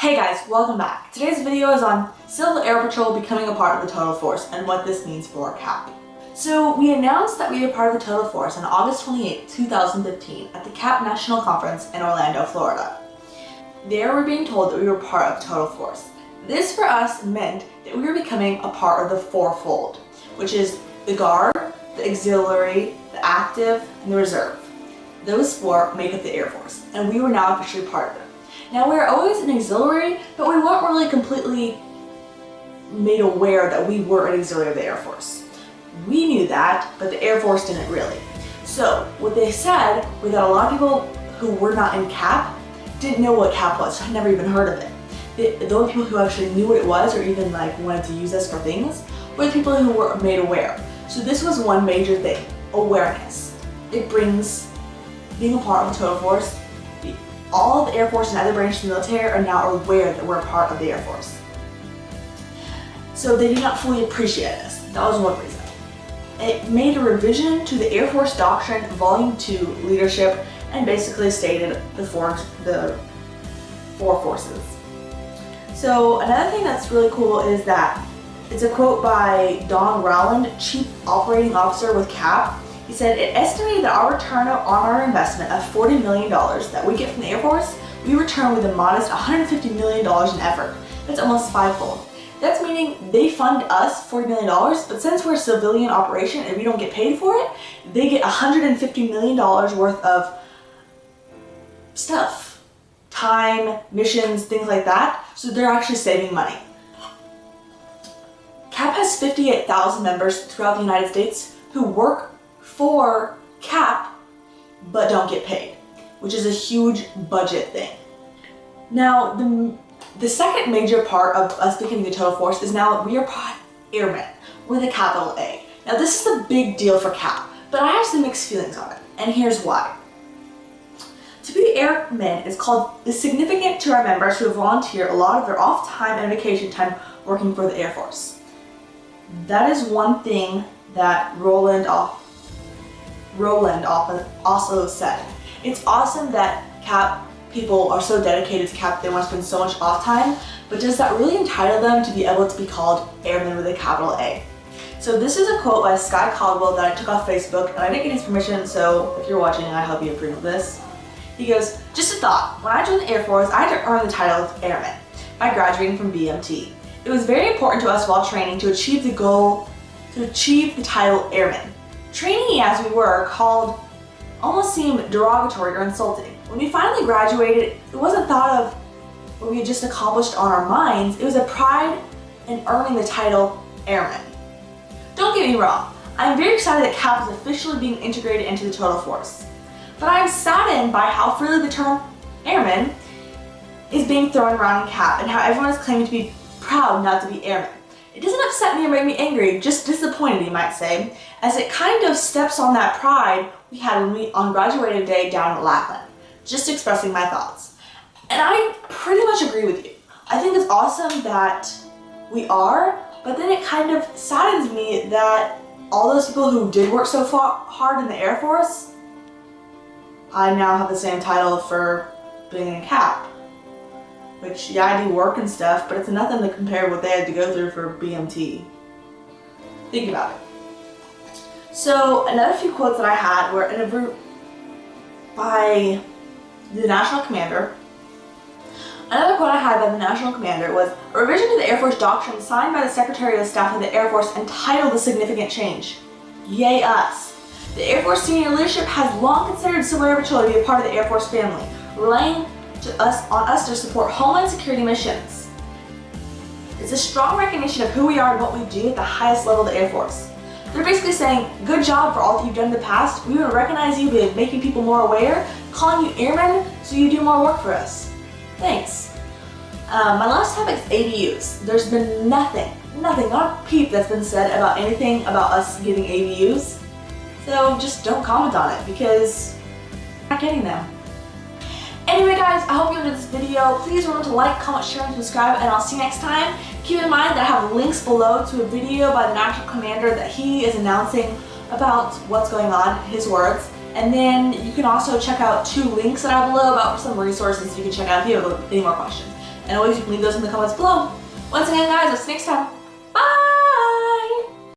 Hey guys, welcome back. Today's video is on Civil Air Patrol becoming a part of the Total Force and what this means for CAP. So we announced that we are part of the Total Force on August 28, 2015 at the CAP National Conference in Orlando, Florida. There we're being told that we were part of the Total Force. This for us meant that we were becoming a part of the fourfold, which is the Guard, the Auxiliary, the Active, and the Reserve. Those four make up the Air Force, and we were now officially part of it. Now we were always an auxiliary, but we weren't really completely made aware that we were an auxiliary of the Air Force. We knew that, but the Air Force didn't really. So what they said was that a lot of people who were not in CAP didn't know what CAP was, had never even heard of it. The only people who actually knew what it was or even wanted to use us for things were the people who were made aware. So this was one major thing, awareness. It brings being a part of the Total Force. All the Air Force and other branches of the military are now aware that we're a part of the Air Force. So they did not fully appreciate us. That was one reason. It made a revision to the Air Force Doctrine Volume 2 Leadership and basically stated the four forces. So another thing that's really cool is that it's a quote by Don Rowland, Chief Operating Officer with CAP. He said, "It estimated that our return on our investment of $40 million that we get from the Air Force, we return with a modest $150 million in effort. That's almost fivefold. That's meaning they fund us $40 million, but since we're a civilian operation and we don't get paid for it, they get $150 million worth of stuff. Time, missions, things like that. So they're actually saving money." CAP has 58,000 members throughout the United States who work for CAP but don't get paid, which is a huge budget thing. Now the second major part of us becoming the Total Force is now we are airmen with a capital A. Now this is a big deal for CAP, but I have some mixed feelings on it, and here's why. To be airmen is significant to our members who volunteer a lot of their off time and vacation time working for the Air Force. That is one thing that Roland also said. It's awesome that CAP people are so dedicated to CAP, they want to spend so much off time, but does that really entitle them to be able to be called airmen with a capital A? So this is a quote by Sky Caldwell that I took off Facebook, and I didn't get his permission, so if you're watching, I hope you approve of this. He goes, "Just a thought, when I joined the Air Force, I had to earn the title of airman by graduating from BMT. It was very important to us while training to achieve the title airman. Trainee as we were called almost seemed derogatory or insulting. When we finally graduated, it wasn't thought of what we had just accomplished on our minds, it was a pride in earning the title airman. Don't get me wrong, I'm very excited that CAP is officially being integrated into the Total Force, but I'm saddened by how freely the term airman is being thrown around in CAP and how everyone is claiming to be proud not to be airmen. It doesn't upset me or make me angry, just disappointed you might say, as it kind of steps on that pride we had on graduating day down at Lackland. Just expressing my thoughts." And I pretty much agree with you. I think it's awesome that we are, but then it kind of saddens me that all those people who did work so hard in the Air Force, I now have the same title for being in CAP. Which, yeah, I do work and stuff, but it's nothing to compare what they had to go through for BMT. Think about it. So, another few quotes that I had were in a group by the National Commander. Another quote I had by the National Commander was, "A revision to the Air Force Doctrine signed by the Secretary of Staff of the Air Force entitled a significant change. Yay us. The Air Force senior leadership has long considered Civil Air Patrol to be a part of the Air Force family, relying on us to support Homeland Security missions. It's a strong recognition of who we are and what we do at the highest level of the Air Force. They're basically saying, good job for all that you've done in the past. We want to recognize you by making people more aware, calling you airmen so you do more work for us. Thanks." My last topic is ABUs. There's been nothing, not a peep that's been said about anything about us getting ABUs. So just don't comment on it because we're not getting them. Anyway guys, I hope you enjoyed this video. Please remember to like, comment, share, and subscribe, and I'll see you next time. Keep in mind that I have links below to a video by the National Commander that he is announcing about what's going on, his words. And then you can also check out 2 links that I have below about some resources you can check out if you have any more questions. And always, you can leave those in the comments below. Once again, guys, I'll see you next time.